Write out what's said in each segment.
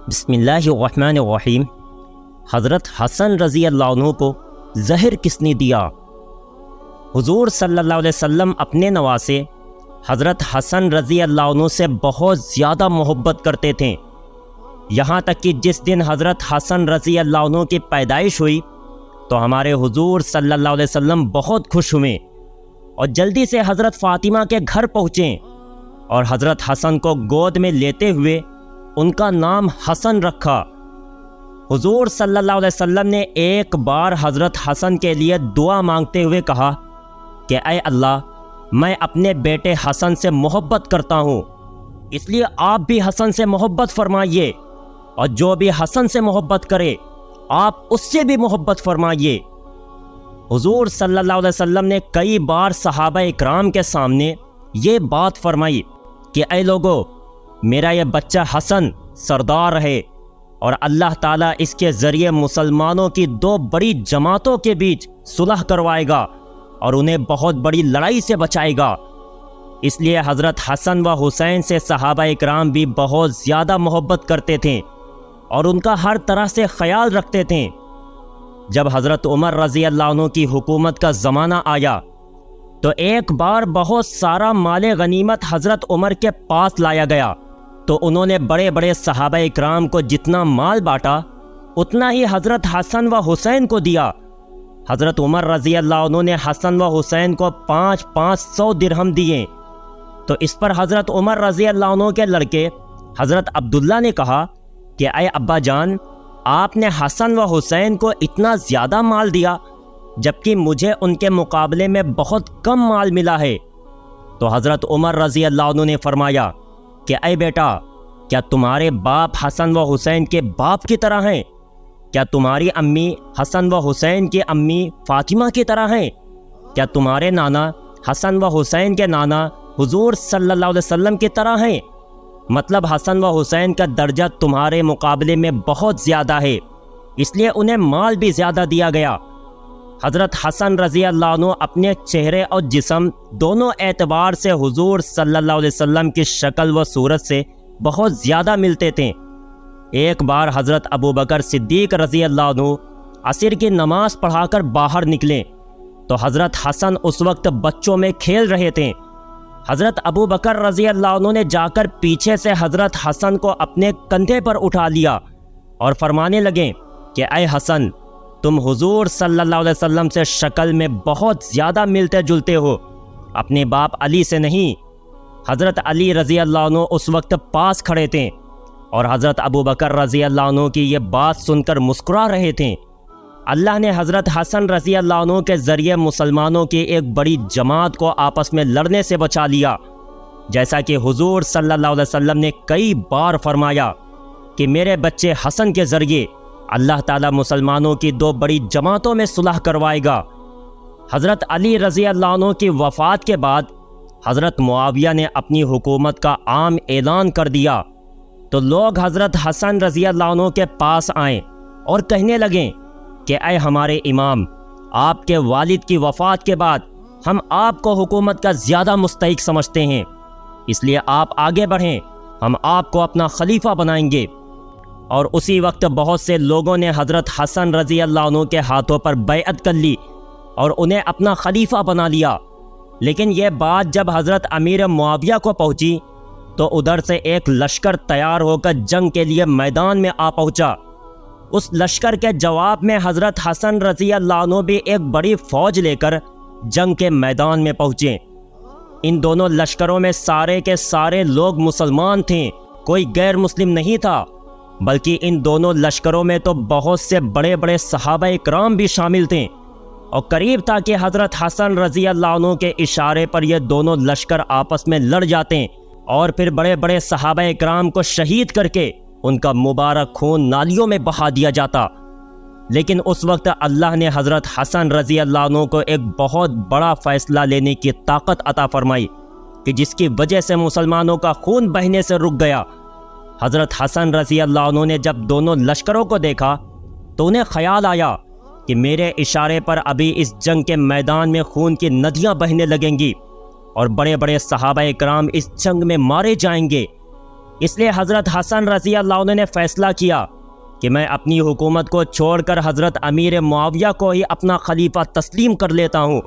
بسم اللہ الرحمن الرحیم۔ حضرت حسن رضی اللہ عنہ کو زہر کس نے دیا؟ حضور صلی اللہ علیہ وسلم اپنے نواسے حضرت حسن رضی اللہ عنہ سے بہت زیادہ محبت کرتے تھے، یہاں تک کہ جس دن حضرت حسن رضی اللہ عنہ کی پیدائش ہوئی تو ہمارے حضور صلی اللہ علیہ وسلم بہت خوش ہوئے اور جلدی سے حضرت فاطمہ کے گھر پہنچے اور حضرت حسن کو گود میں لیتے ہوئے ان کا نام حسن رکھا۔ حضور صلی اللہ علیہ وسلم نے ایک بار حضرت حسن کے لیے دعا مانگتے ہوئے کہا کہ اے اللہ، میں اپنے بیٹے حسن سے محبت کرتا ہوں، اس لیے آپ بھی حسن سے محبت فرمائیے، اور جو بھی حسن سے محبت کرے آپ اس سے بھی محبت فرمائیے۔ حضور صلی اللہ علیہ وسلم نے کئی بار صحابہ اکرام کے سامنے یہ بات فرمائی کہ اے لوگو، میرا یہ بچہ حسن سردار ہے اور اللہ تعالیٰ اس کے ذریعے مسلمانوں کی دو بڑی جماعتوں کے بیچ صلح کروائے گا اور انہیں بہت بڑی لڑائی سے بچائے گا۔ اس لیے حضرت حسن و حسین سے صحابہ اکرام بھی بہت زیادہ محبت کرتے تھے اور ان کا ہر طرح سے خیال رکھتے تھے۔ جب حضرت عمر رضی اللہ عنہ کی حکومت کا زمانہ آیا تو ایک بار بہت سارا مال غنیمت حضرت عمر کے پاس لایا گیا، تو انہوں نے بڑے بڑے صحابہ اکرام کو جتنا مال بانٹا اتنا ہی حضرت حسن و حسین کو دیا۔ حضرت عمر رضی اللہ عنہ نے حسن و حسین کو 500 درہم دیے، تو اس پر حضرت عمر رضی اللہ عنہ کے لڑکے حضرت عبداللہ نے کہا کہ اے ابا جان، آپ نے حسن و حسین کو اتنا زیادہ مال دیا جبکہ مجھے ان کے مقابلے میں بہت کم مال ملا ہے۔ تو حضرت عمر رضی اللہ عنہ نے فرمایا کہ اے بیٹا، کیا تمہارے باپ حسن و حسین کے باپ کی طرح ہیں؟ کیا تمہاری امی حسن و حسین کی امی فاطمہ کی طرح ہیں؟ کیا تمہارے نانا حسن و حسین کے نانا حضور صلی اللہ علیہ وسلم کی طرح ہیں؟ مطلب حسن و حسین کا درجہ تمہارے مقابلے میں بہت زیادہ ہے، اس لیے انہیں مال بھی زیادہ دیا گیا۔ حضرت حسن رضی اللہ عنہ اپنے چہرے اور جسم دونوں اعتبار سے حضور صلی اللہ علیہ وسلم کی شکل و صورت سے بہت زیادہ ملتے تھے۔ ایک بار حضرت ابو بکر صدیق رضی اللہ عنہ عصر کی نماز پڑھا کر باہر نکلے تو حضرت حسن اس وقت بچوں میں کھیل رہے تھے۔ حضرت ابو بکر رضی اللہ عنہ نے جا کر پیچھے سے حضرت حسن کو اپنے کندھے پر اٹھا لیا اور فرمانے لگے کہ اے حسن، تم حضور صلی اللہ علیہ وسلم سے شکل میں بہت زیادہ ملتے جلتے ہو، اپنے باپ علی سے نہیں۔ حضرت علی رضی اللہ عنہ اس وقت پاس کھڑے تھے اور حضرت ابو بکر رضی اللہ عنہ کی یہ بات سن کر مسکرا رہے تھے۔ اللہ نے حضرت حسن رضی اللہ عنہ کے ذریعے مسلمانوں کی ایک بڑی جماعت کو آپس میں لڑنے سے بچا لیا، جیسا کہ حضور صلی اللہ علیہ وسلم نے کئی بار فرمایا کہ میرے بچے حسن کے ذریعے اللہ تعالیٰ مسلمانوں کی دو بڑی جماعتوں میں صلح کروائے گا۔ حضرت علی رضی اللہ عنہ کی وفات کے بعد حضرت معاویہ نے اپنی حکومت کا عام اعلان کر دیا، تو لوگ حضرت حسن رضی اللہ عنہ کے پاس آئیں اور کہنے لگیں کہ اے ہمارے امام، آپ کے والد کی وفات کے بعد ہم آپ کو حکومت کا زیادہ مستحق سمجھتے ہیں، اس لیے آپ آگے بڑھیں، ہم آپ کو اپنا خلیفہ بنائیں گے۔ اور اسی وقت بہت سے لوگوں نے حضرت حسن رضی اللہ عنہ کے ہاتھوں پر بیعت کر لی اور انہیں اپنا خلیفہ بنا لیا۔ لیکن یہ بات جب حضرت امیر معاویہ کو پہنچی تو ادھر سے ایک لشکر تیار ہو کر جنگ کے لیے میدان میں آ پہنچا۔ اس لشکر کے جواب میں حضرت حسن رضی اللہ عنہ بھی ایک بڑی فوج لے کر جنگ کے میدان میں پہنچے۔ ان دونوں لشکروں میں سارے کے سارے لوگ مسلمان تھے، کوئی غیر مسلم نہیں تھا، بلکہ ان دونوں لشکروں میں تو بہت سے بڑے بڑے صحابہ اکرام بھی شامل تھے، اور قریب تھا کہ حضرت حسن رضی اللہ عنہ کے اشارے پر یہ دونوں لشکر آپس میں لڑ جاتے اور پھر بڑے بڑے صحابہ اکرام کو شہید کر کے ان کا مبارک خون نالیوں میں بہا دیا جاتا۔ لیکن اس وقت اللہ نے حضرت حسن رضی اللہ عنہ کو ایک بہت بڑا فیصلہ لینے کی طاقت عطا فرمائی کہ جس کی وجہ سے مسلمانوں کا خون بہنے سے رک گیا۔ حضرت حسن رضی اللہ عنہ نے جب دونوں لشکروں کو دیکھا تو انہیں خیال آیا کہ میرے اشارے پر ابھی اس جنگ کے میدان میں خون کی ندیاں بہنے لگیں گی اور بڑے بڑے صحابہ اکرام اس جنگ میں مارے جائیں گے۔ اس لیے حضرت حسن رضی اللہ عنہ نے فیصلہ کیا کہ میں اپنی حکومت کو چھوڑ کر حضرت امیر معاویہ کو ہی اپنا خلیفہ تسلیم کر لیتا ہوں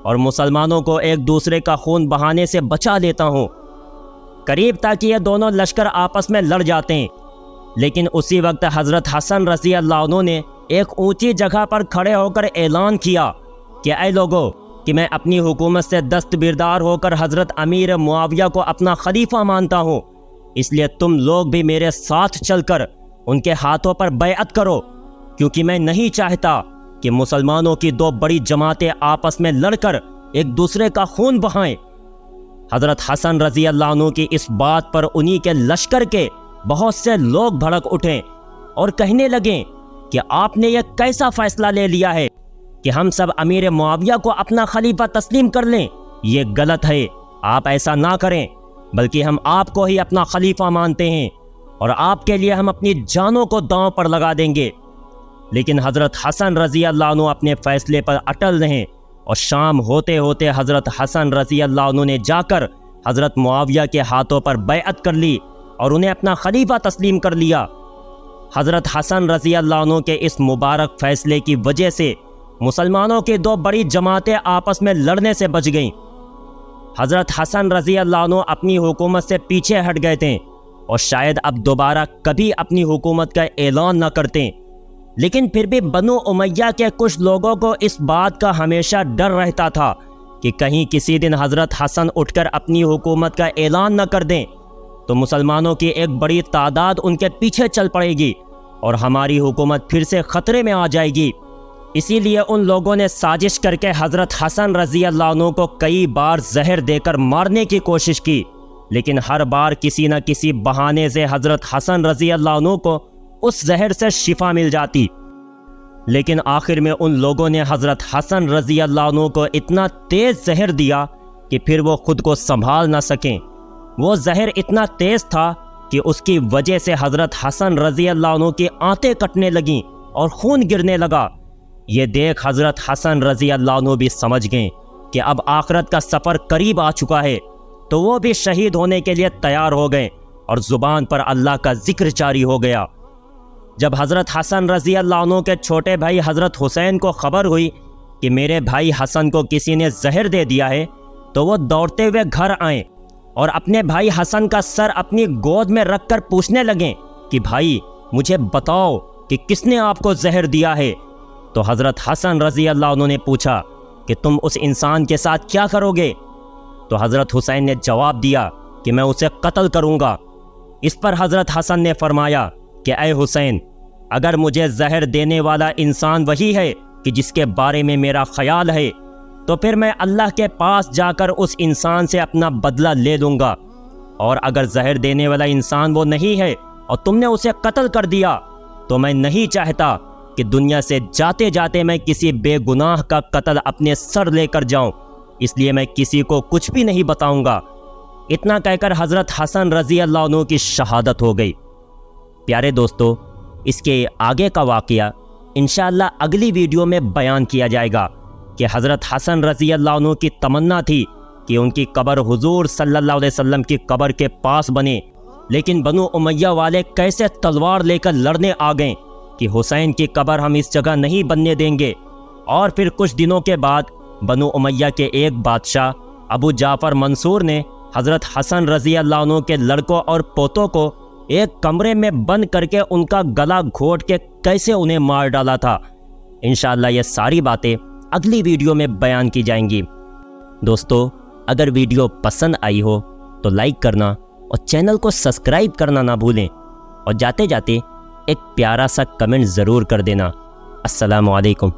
اور مسلمانوں کو ایک دوسرے کا خون بہانے سے بچا لیتا ہوں۔ قریب تھا کہ یہ دونوں لشکر آپس میں لڑ جاتے ہیں، لیکن اسی وقت حضرت حسن رضی اللہ عنہ نے ایک اونچی جگہ پر کھڑے ہو کر اعلان کیا کہ اے لوگو، کہ میں اپنی حکومت سے دستبردار ہو کر حضرت امیر معاویہ کو اپنا خلیفہ مانتا ہوں، اس لیے تم لوگ بھی میرے ساتھ چل کر ان کے ہاتھوں پر بیعت کرو، کیونکہ میں نہیں چاہتا کہ مسلمانوں کی دو بڑی جماعتیں آپس میں لڑ کر ایک دوسرے کا خون بہائیں۔ حضرت حسن رضی اللہ عنہ کی اس بات پر انہی کے لشکر کے بہت سے لوگ بھڑک اٹھیں اور کہنے لگیں کہ آپ نے یہ کیسا فیصلہ لے لیا ہے کہ ہم سب امیر معاویہ کو اپنا خلیفہ تسلیم کر لیں؟ یہ غلط ہے، آپ ایسا نہ کریں، بلکہ ہم آپ کو ہی اپنا خلیفہ مانتے ہیں اور آپ کے لیے ہم اپنی جانوں کو داؤں پر لگا دیں گے۔ لیکن حضرت حسن رضی اللہ عنہ اپنے فیصلے پر اٹل رہیں اور شام ہوتے ہوتے حضرت حسن رضی اللہ عنہ نے جا کر حضرت معاویہ کے ہاتھوں پر بیعت کر لی اور انہیں اپنا خلیفہ تسلیم کر لیا۔ حضرت حسن رضی اللہ عنہ کے اس مبارک فیصلے کی وجہ سے مسلمانوں کی دو بڑی جماعتیں آپس میں لڑنے سے بچ گئیں۔ حضرت حسن رضی اللہ عنہ اپنی حکومت سے پیچھے ہٹ گئے تھے اور شاید اب دوبارہ کبھی اپنی حکومت کا اعلان نہ کرتے، لیکن پھر بھی بنو امیہ کے کچھ لوگوں کو اس بات کا ہمیشہ ڈر رہتا تھا کہ کہیں کسی دن حضرت حسن اٹھ کر اپنی حکومت کا اعلان نہ کر دیں تو مسلمانوں کی ایک بڑی تعداد ان کے پیچھے چل پڑے گی اور ہماری حکومت پھر سے خطرے میں آ جائے گی۔ اسی لیے ان لوگوں نے سازش کر کے حضرت حسن رضی اللہ عنہ کو کئی بار زہر دے کر مارنے کی کوشش کی، لیکن ہر بار کسی نہ کسی بہانے سے حضرت حسن رضی اللہ عنہ کو اس زہر سے شفا مل جاتی۔ لیکن آخر میں ان لوگوں نے حضرت حسن رضی اللہ عنہ کو اتنا تیز زہر دیا کہ پھر وہ خود کو سنبھال نہ سکیں۔ وہ زہر اتنا تیز تھا کہ اس کی وجہ سے حضرت حسن رضی اللہ عنہ کی آنتیں کٹنے لگیں اور خون گرنے لگا۔ یہ دیکھ حضرت حسن رضی اللہ عنہ بھی سمجھ گئے کہ اب آخرت کا سفر قریب آ چکا ہے، تو وہ بھی شہید ہونے کے لیے تیار ہو گئے اور زبان پر اللہ کا ذکر جاری ہو گیا۔ جب حضرت حسن رضی اللہ عنہ کے چھوٹے بھائی حضرت حسین کو خبر ہوئی کہ میرے بھائی حسن کو کسی نے زہر دے دیا ہے، تو وہ دوڑتے ہوئے گھر آئیں اور اپنے بھائی حسن کا سر اپنی گود میں رکھ کر پوچھنے لگیں کہ بھائی مجھے بتاؤ کہ کس نے آپ کو زہر دیا ہے؟ تو حضرت حسن رضی اللہ عنہ نے پوچھا کہ تم اس انسان کے ساتھ کیا کرو گے؟ تو حضرت حسین نے جواب دیا کہ میں اسے قتل کروں گا۔ اس پر حضرت حسن نے فرمایا کہ اے حسین، اگر مجھے زہر دینے والا انسان وہی ہے کہ جس کے بارے میں میرا خیال ہے، تو پھر میں اللہ کے پاس جا کر اس انسان سے اپنا بدلہ لے لوں گا، اور اگر زہر دینے والا انسان وہ نہیں ہے اور تم نے اسے قتل کر دیا، تو میں نہیں چاہتا کہ دنیا سے جاتے جاتے میں کسی بے گناہ کا قتل اپنے سر لے کر جاؤں، اس لیے میں کسی کو کچھ بھی نہیں بتاؤں گا۔ اتنا کہہ کر حضرت حسن رضی اللہ عنہ کی شہادت ہو گئی۔ پیارے دوستو، اس کے آگے کا واقعہ انشاءاللہ اگلی ویڈیو میں بیان کیا جائے گا کہ حضرت حسن رضی اللہ عنہ کی تمنا تھی کہ ان کی قبر حضور صلی اللہ علیہ وسلم کی قبر کے پاس بنے، لیکن بنو امیہ والے کیسے تلوار لے کر لڑنے آ گئے کہ حسین کی قبر ہم اس جگہ نہیں بننے دیں گے۔ اور پھر کچھ دنوں کے بعد بنو امیہ کے ایک بادشاہ ابو جعفر منصور نے حضرت حسن رضی اللہ عنہ کے لڑکوں اور پوتوں کو ایک کمرے میں بند کر کے ان کا گلا گھونٹ کے کیسے انہیں مار ڈالا تھا۔ انشاءاللہ یہ ساری باتیں اگلی ویڈیو میں بیان کی جائیں گی۔ دوستو، اگر ویڈیو پسند آئی ہو تو لائک کرنا اور چینل کو سبسکرائب کرنا نہ بھولیں، اور جاتے جاتے ایک پیارا سا کمنٹ ضرور کر دینا۔ السلام علیکم۔